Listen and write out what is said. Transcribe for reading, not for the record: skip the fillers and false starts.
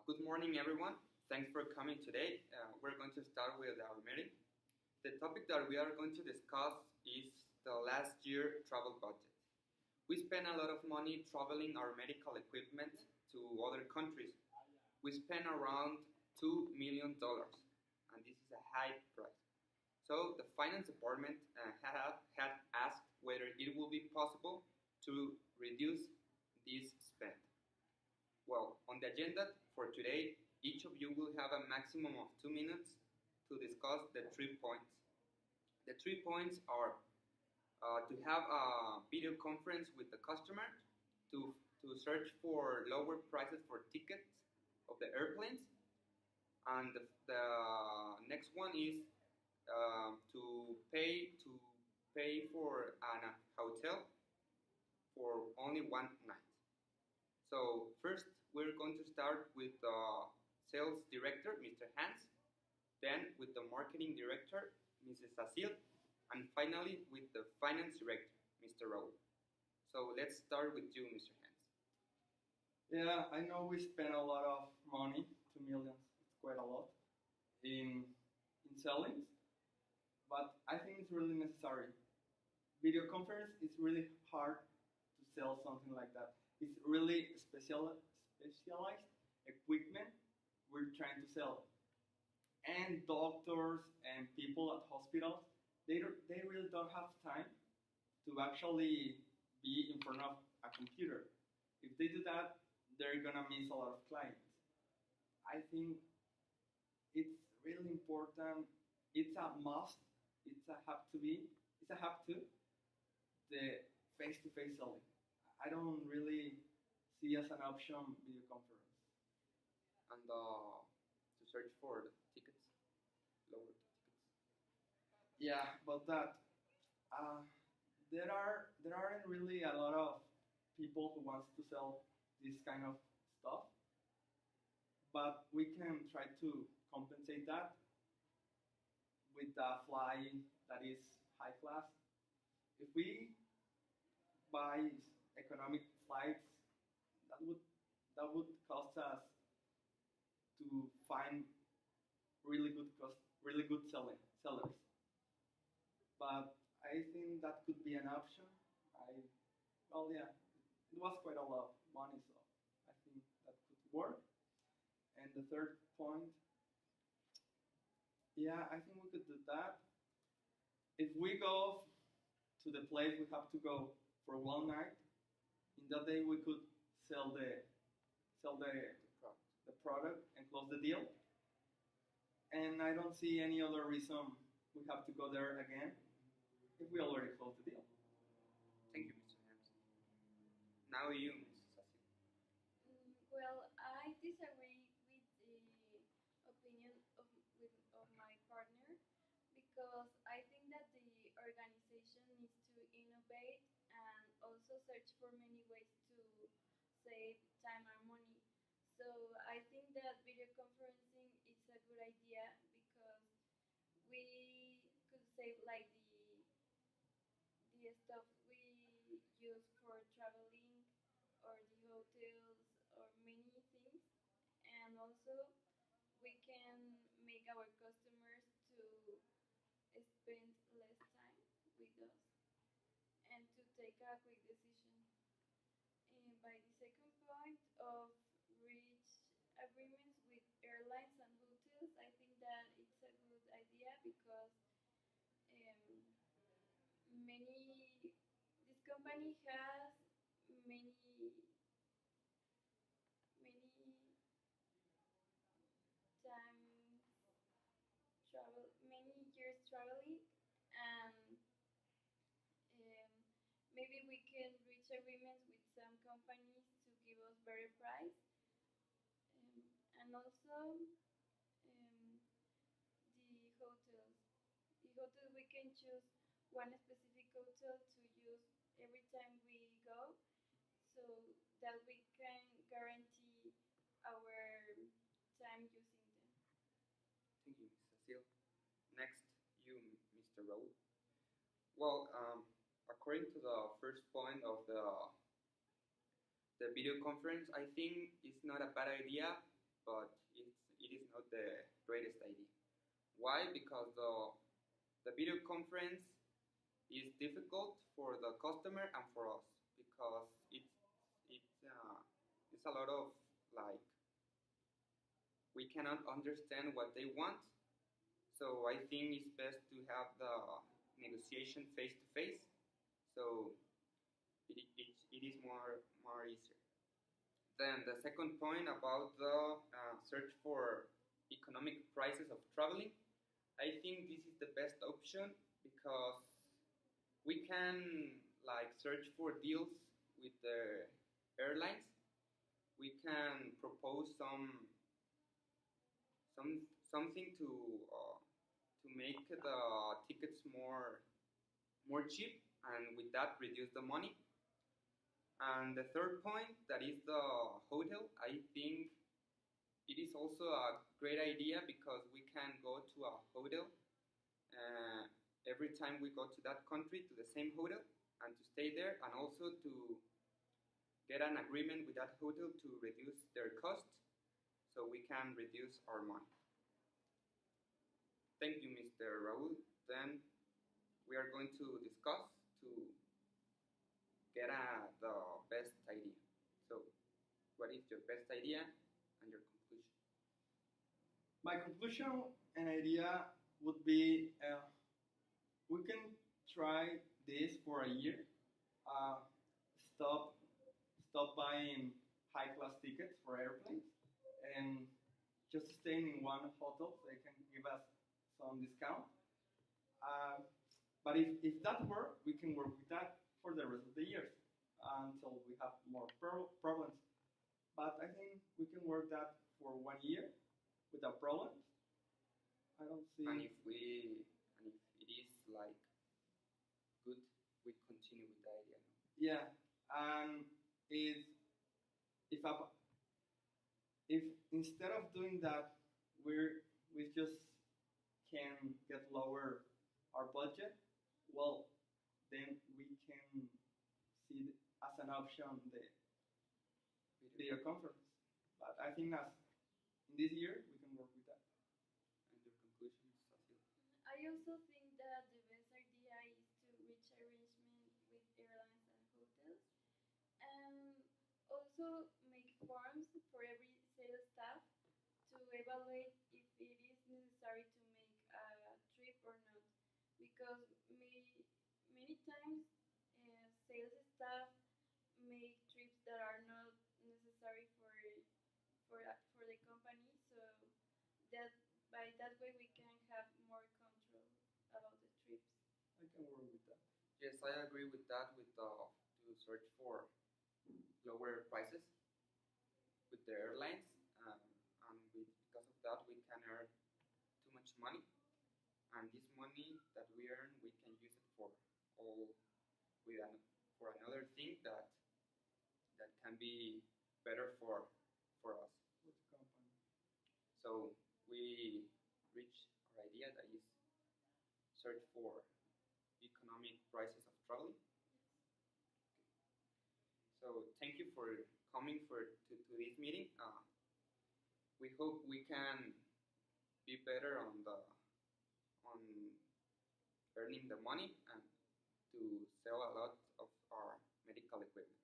Good morning, everyone. Thanks for coming today. We're going to start with our meeting. The topic that we are going to discuss is the last year travel budget. We spend a lot of money traveling our medical equipment to other countries. We spend around $2 million, and this is a high price. So the finance department had asked whether it will be possible to reduce this spend. Well, on the agenda for today, each of you will have a maximum of 2 minutes to discuss the 3 points. The 3 points are to have a video conference with the customer, to search for lower prices for tickets of the airplanes, and the next one is to pay for a hotel for only one night. So first, we're going to start with the sales director, Mr. Hans, then with the marketing director, Mrs. Cecile, and finally with the finance director, Mr. Raul. So let's start with you, Mr. Hans. Yeah, I know we spend a lot of money, 2 million, it's quite a lot, in selling, but I think it's really necessary. Video conference is really hard to sell something like that. It's really specialized equipment we're trying to sell. And doctors and people at hospitals, they really don't have time to actually be in front of a computer. If they do that, they're gonna miss a lot of clients. I think it's really important. It's a must. It's a have to, the face-to-face selling. I don't really see as an option video conference. And to search for the tickets, lower tickets. Yeah, but that there aren't really a lot of people who wants to sell this kind of stuff, but we can try to compensate that with a fly that is high class. If we buy economic flights, that would cost us to find really good sellers. But I think that could be an option. Yeah, it was quite a lot of money, so I think that could work. And the third point, yeah, I think we could do that. If we go to the place we have to go for one night, in that day we could sell the product and close the deal. And I don't see any other reason we have to go there again if we already closed the deal. Thank you, Mr. Hans. Now you, Mrs. Cecile. Well, I disagree with the opinion of my partner, because I think that the organization needs to innovate and also search for many ways to save time and money. So I think that video conferencing is a good idea, because we could save like the stuff we use for traveling, or the hotels, or many things. And also we can make our customers to spend less time with us and to take a quick decision. And by the second point of reach agreements with airlines and hotels, I think that it's a good idea, because this company has many times many years traveling, and maybe we can reach agreements with some companies to give us better price. And also the hotels. The hotel, we can choose one specific hotel to use every time we go, so that we can guarantee our time using them. Thank you, Mrs. Cecile. Next, you, Mr. Raul. Well, according to the first point of the video conference, I think it's not a bad idea but it is not the greatest idea. Why? Because the video conference is difficult for the customer and for us because it's a lot of like we cannot understand what they want. So I think it's best to have the negotiation face to face. So it is more easier. Then the second point about the search for economic prices of traveling, I think this is the best option because we can like search for deals with the airlines. We can propose something to make the tickets more cheap and with that reduce the money. And the third point, that is the hotel. I think it is also a great idea because we can go to a hotel every time we go to that country to the same hotel and to stay there and also to get an agreement with that hotel to reduce their cost so we can reduce our money. Thank you, Mr. Raul. Then we are going to discuss to get the best idea. So, what is your best idea and your conclusion? My conclusion and idea would be we can try this for a year. Uh, stop buying high class tickets for airplanes and just staying in one hotel. They can give us some discount. But if that works, we can work with that for the rest of the years until we have more problems. But I think we can work that for 1 year without problems. I don't see. And if it is like good, we continue with the idea. Yeah, and if instead of doing that, we just can get lower our budget, well, then we can see as an option the video conference. But I think as in this year we can work with that. And your conclusion, Cecil? I also think that the best idea is to reach arrangement with airlines and hotels, and also make forms for every sales staff to evaluate if it is necessary to make a trip or not. Because many times sales staff make trips that are not necessary for the company, so that by that way we can have more control about the trips. I can work with that. Yes, I agree with that. With to search for lower prices with the airlines, and because of that we can earn too much money, and this money that we earn we can use it for all for another thing that can be better for us. With the company. So we reach our idea that is search for economic prices of traveling. So thank you for coming to this meeting. We hope we can be better on earning the money and to sell a lot of our medical equipment.